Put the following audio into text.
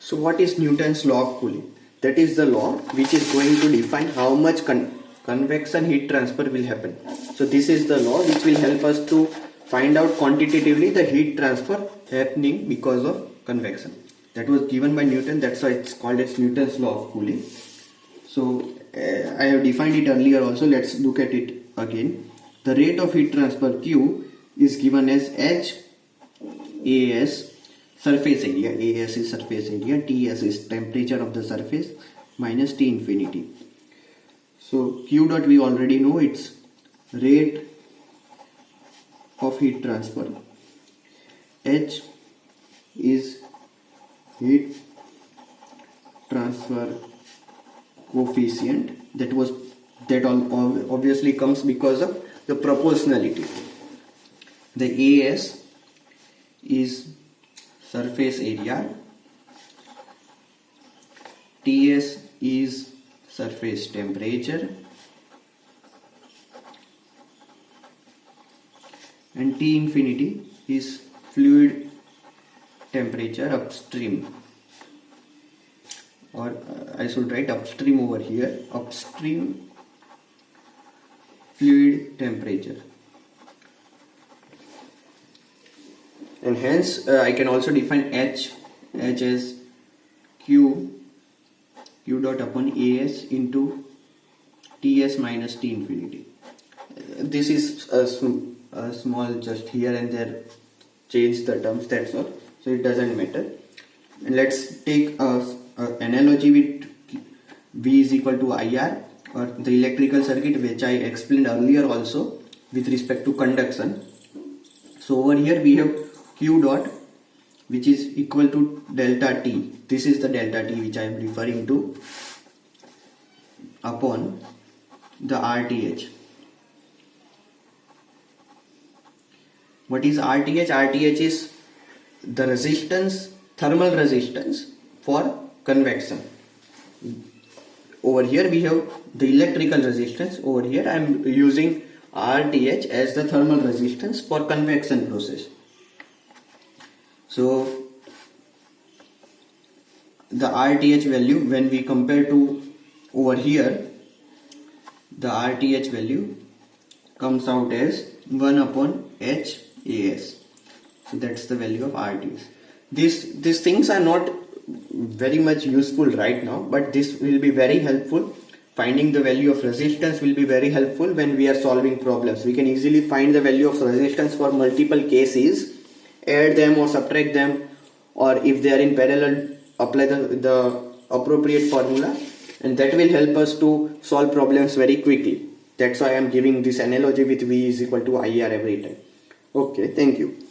So what is Newton's law of cooling? That is the law which is going to define how much convection heat transfer will happen. So this is the law which will help us to find out quantitatively the heat transfer happening because of convection. That was given by Newton, that's why it's called as Newton's law of cooling. So I have defined it earlier also, let's look at it again. The rate of heat transfer Q is given as H AS surface area, AS is surface area, TS is temperature of the surface, minus T infinity. So Q dot we already know, it's rate of heat transfer. H is heat transfer coefficient, that all obviously comes because of the proportionality. The AS is surface area, TS is surface temperature, and T infinity is fluid temperature upstream, or I should write upstream over here, upstream fluid temperature. And hence I can also define H as Q dot upon AS into TS minus T infinity. This is a small just here and there change the terms, that's all, so it doesn't matter. And let's take an analogy with V is equal to IR, or the electrical circuit which I explained earlier also with respect to conduction. So over here we have Q dot which is equal to delta T. This is the delta T which I am referring to, upon the RTH. What is RTH? RTH is the resistance, thermal resistance for convection. Over here we have the electrical resistance. Over here I am using RTH as the thermal resistance for convection process. So the RTH value, when we compare to over here, the RTH value comes out as 1 upon HAS. So that's the value of RTH. These things are not very much useful right now, but this will be very helpful. Finding the value of resistance will be very helpful when we are solving problems. We can easily find the value of resistance for multiple cases, add them or subtract them, or if they are in parallel, apply the appropriate formula, and that will help us to solve problems very quickly. That's why I am giving this analogy with V is equal to IR every time. Okay, thank you.